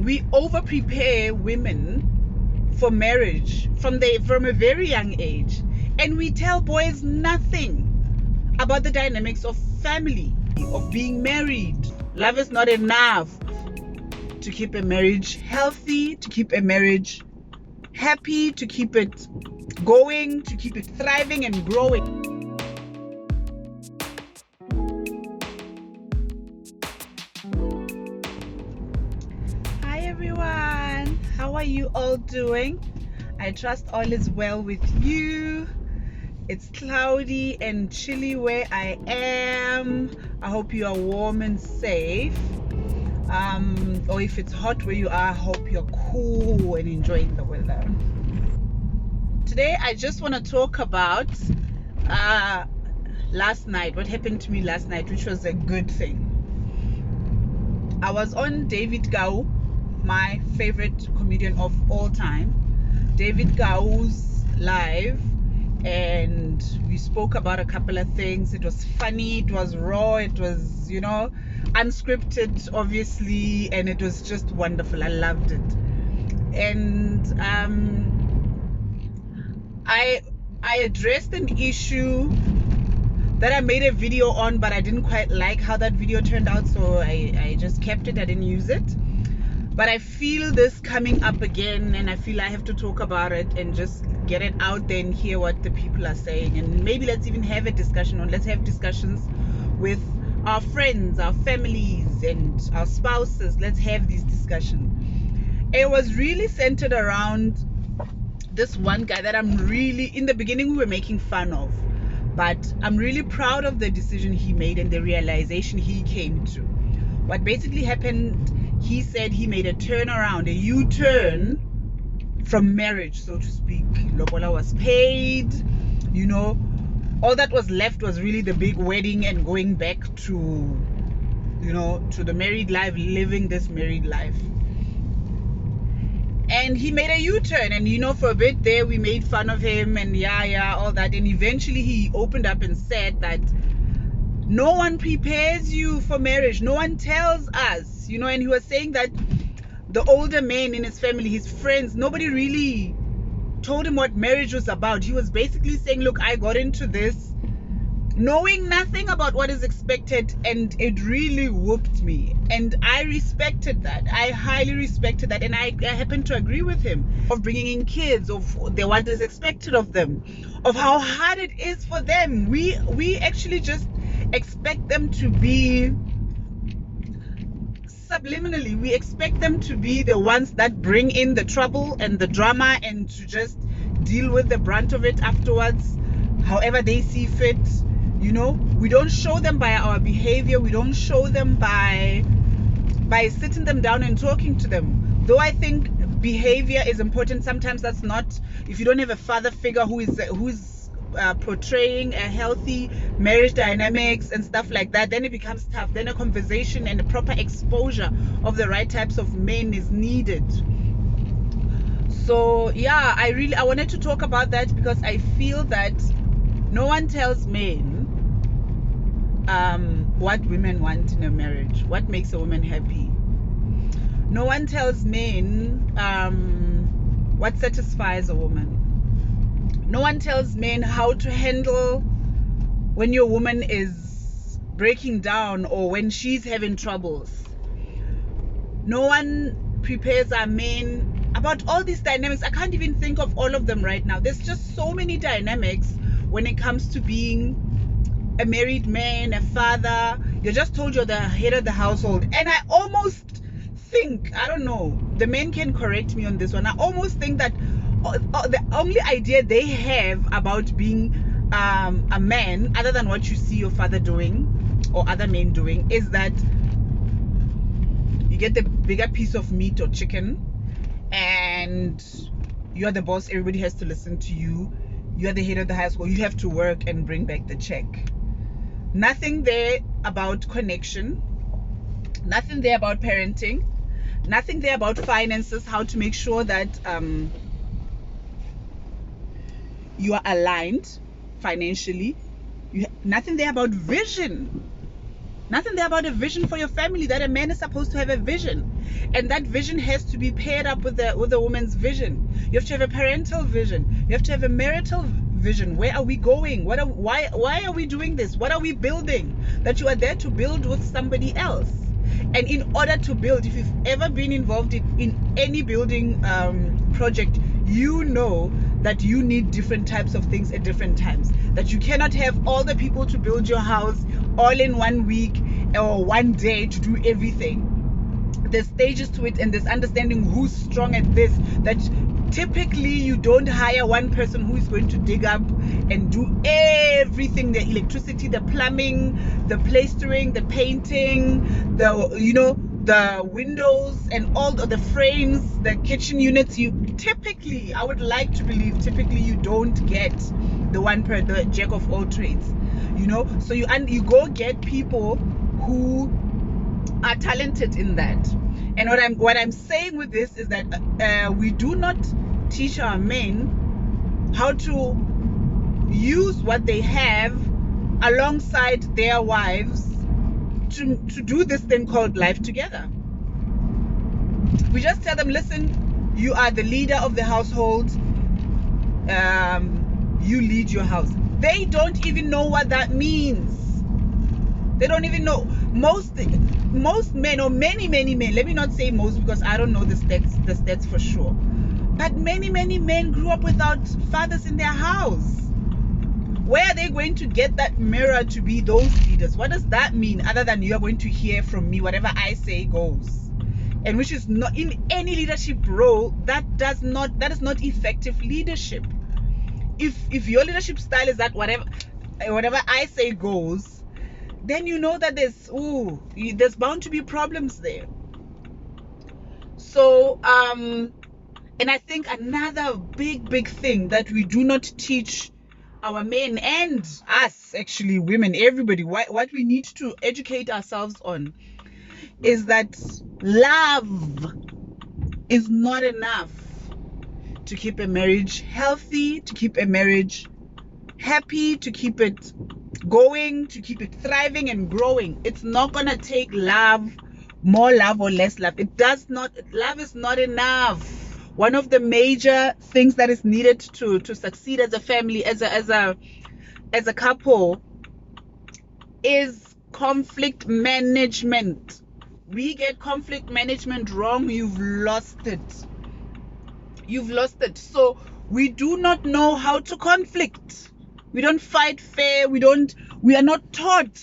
we over prepare women for marriage from a very young age, and we tell boys nothing about the dynamics of family, of being married. Love is not enough to keep a marriage healthy, to keep a marriage happy, to keep it going, to keep it thriving and growing. Hi everyone, how are you all doing? I trust all is well with you. It's cloudy and chilly where I am. I hope you are warm and safe. Or if it's hot where you are, I hope you're cool and enjoying the weather. Today I just want to talk about last night, what happened to me last night, which was a good thing. I was on David Gau, my favorite comedian of all time, David Gau's live, and we spoke about a couple of things. It was funny, it was raw, it was, unscripted, obviously, and it was just wonderful. I loved it. And I addressed an issue that I made a video on, but I didn't quite like how that video turned out, so I just kept it. I didn't use it. But I feel this coming up again, and I feel I have to talk about it and just get it out there and hear what the people are saying. And maybe let's even have a discussion, or let's have discussions with our friends, our families, and our spouses. Let's have these discussions. It was really centered around this one guy that I'm really, in the beginning we were making fun of, but I'm really proud of the decision he made and the realization he came to. What basically happened, he said he made a turnaround, a U-turn from marriage, so to speak. Lobola was paid, all that was left was really the big wedding and going back to, to the married life, living this married life. And he made a U-turn, and for a bit there we made fun of him and all that, and eventually he opened up and said that no one prepares you for marriage, no one tells us, and he was saying that the older men in his family, his friends, nobody really told him what marriage was about. He was basically saying, look, I got into this knowing nothing about what is expected, and it really whooped me, and I respected that. I highly respected that, and I happen to agree with him, of bringing in kids, of what is expected of them, of how hard it is for them. We actually just expect them to be, subliminally, we expect them to be the ones that bring in the trouble and the drama, and to just deal with the brunt of it afterwards, however they see fit. We don't show them by our behavior. We don't show them by sitting them down and talking to them. Though I think behavior is important, sometimes that's not, if you don't have a father figure who's portraying a healthy marriage dynamics and stuff like that, then it becomes tough. Then a conversation and a proper exposure of the right types of men is needed. So I wanted to talk about that, because I feel that no one tells men what women want in a marriage, what makes a woman happy. No one tells men what satisfies a woman. No one tells men how to handle when your woman is breaking down or when she's having troubles. No one prepares our men about all these dynamics. I can't even think of all of them right now. There's just so many dynamics when it comes to being a married man, a father. You're just told you're the head of the household. And I almost think, I don't know, the men can correct me on this one, I almost think that the only idea they have about being a man, other than what you see your father doing or other men doing, is that you get the bigger piece of meat or chicken, and you're the boss, everybody has to listen to you, you're the head of the household, you have to work and bring back the check. Nothing there about connection, nothing there about parenting, nothing there about finances, how to make sure that you are aligned financially. Nothing there about vision. Nothing there about a vision for your family, that a man is supposed to have a vision. And that vision has to be paired up with the woman's vision. You have to have a parental vision. You have to have a marital vision. Where are we going? Why are we doing this? What are we building? That you are there to build with somebody else. And in order to build, if you've ever been involved in any building project, you know that you need different types of things at different times. That you cannot have all the people to build your house all in 1 week or 1 day to do everything. There's stages to it, and there's understanding who's strong at this. That typically you don't hire one person who is going to dig up and do everything: the electricity, the plumbing, the plastering, the painting, the windows and all the frames, the kitchen units. I would like to believe, typically you don't get the jack of all trades, so you go get people who are talented in that. And what I'm saying with this is that we do not teach our men how to use what they have alongside their wives to do this thing called life together. We just tell them, listen, you are the leader of the household, you lead your house. They don't even know what that means. They don't even know. Most men, or many men, let me not say most because I don't know the stats for sure, but many men grew up without fathers in their house. Where are they going to get that mirror to be those leaders? What does that mean, other than you are going to hear from me, whatever I say goes? And which is not in any leadership role. That is not effective leadership. If your leadership style is that whatever I say goes, then you know that there's bound to be problems there. So and I think another big thing that we do not teach our men, and us, actually women, everybody, what we need to educate ourselves on is that love is not enough to keep a marriage healthy, to keep a marriage happy, to keep it going, to keep it thriving and growing. It's not gonna take love, more love or less love. Love is not enough. One of the major things that is needed to succeed as a family, as a couple, is conflict management. We get conflict management wrong, you've lost it. So we do not know how to conflict. We don't fight fair. We are not taught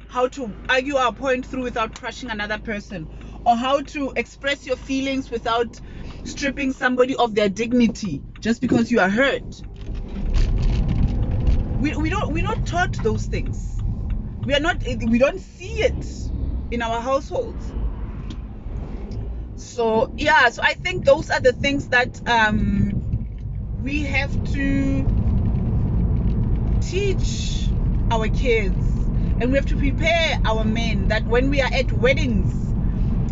how to argue our point through without crushing another person, or how to express your feelings without stripping somebody of their dignity just because you are hurt. We're not taught those things. We don't see it in our households. So I think those are the things that we have to teach our kids, and we have to prepare our men that when we are at weddings,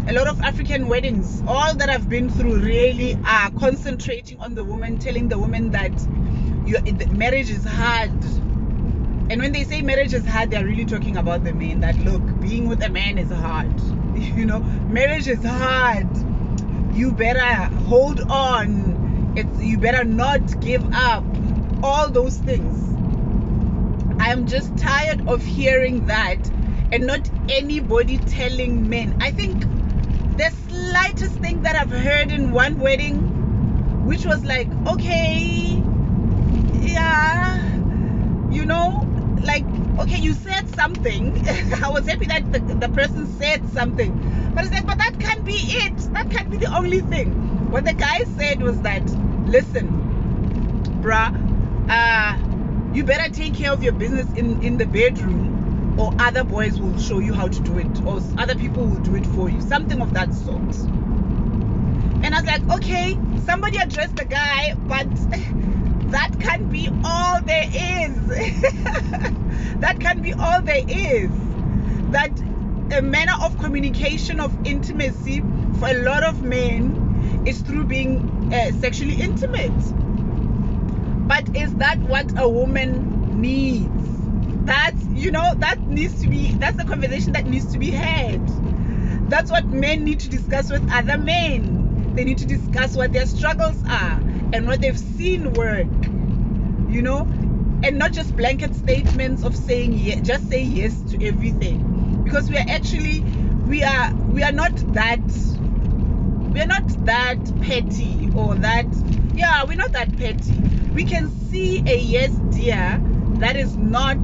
a lot of African weddings, all that I've been through really are concentrating on the woman, telling the woman that marriage is hard. And when they say marriage is hard, they're really talking about the men, that look, being with a man is hard. Marriage is hard. You better hold on. You better not give up. All those things. I'm just tired of hearing that, and not anybody telling men. I think the slightest thing that I've heard in one wedding, which was like, okay, yeah, okay, you said something. I was happy that the person said something, but it's like, but that can't be it. That can't be the only thing. What the guy said was that, listen, bruh, you better take care of your business in the bedroom, or other boys will show you how to do it, or other people will do it for you, something of that sort. And I was like, okay, somebody address the guy, but that can't be all there is. That can't be all there is. That a manner of communication, of intimacy for a lot of men is through being sexually intimate. But is that what a woman needs? that's the conversation that needs to be had. That's what men need to discuss with other men. They need to discuss what their struggles are and what they've seen work, and not just blanket statements of saying yes, just say yes to everything, because we are not that petty, or that, we're not that petty. We can see a yes dear that is not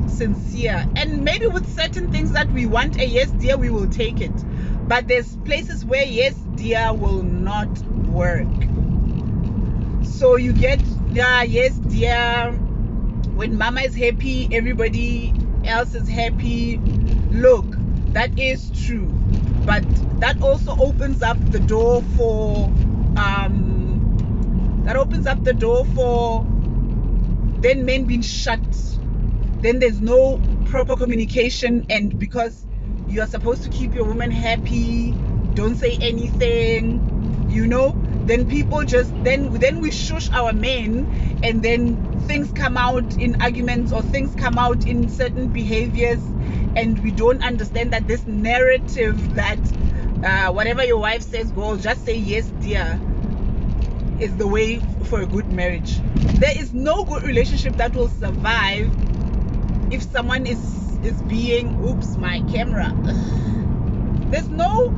sincere, and maybe with certain things that we want a yes dear, we will take it, but there's places where yes dear will not work. So you get yes dear when mama is happy, everybody else is happy. Look, that is true, but that also opens up the door for then men being shut. Then there's no proper communication, and because you are supposed to keep your woman happy, don't say anything, then people just then we shush our men, and then things come out in arguments, or things come out in certain behaviors, and we don't understand that this narrative that whatever your wife says goes, just say yes dear, is the way for a good marriage. There is no good relationship that will survive if someone is being, oops, my camera. There's no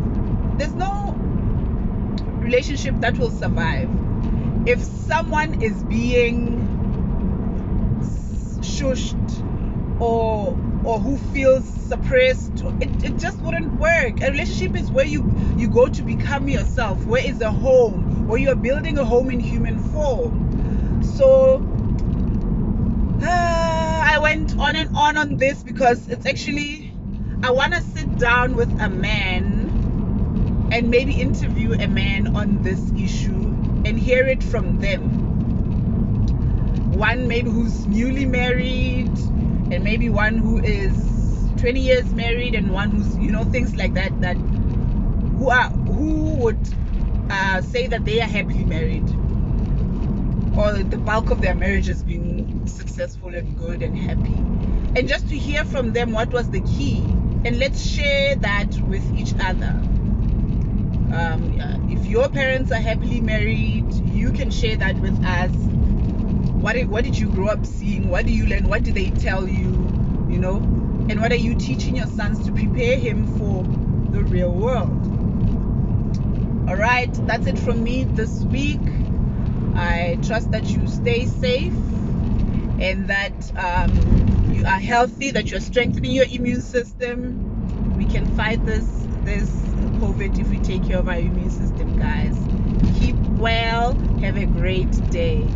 relationship that will survive if someone is being shushed, or who feels suppressed. It just wouldn't work. A relationship is where you go to become yourself, where is a home, where you're building a home in human form. So I went on and on this because it's actually, I want to sit down with a man and maybe interview a man on this issue and hear it from them. One maybe who's newly married, and maybe one who is 20 years married, and one who's, things like that, who would say that they are happily married, or the bulk of their marriage has been successful and good and happy, and just to hear from them what was the key, and let's share that with each other. If your parents are happily married, you can share that with us. What did you grow up seeing? What do you learn? What did they tell you? And what are you teaching your sons to prepare him for the real world? All right, that's it from me this week. I trust that you stay safe, and that you are healthy, that you're strengthening your immune system. We can fight this COVID if we take care of our immune system, guys. Keep well. Have a great day.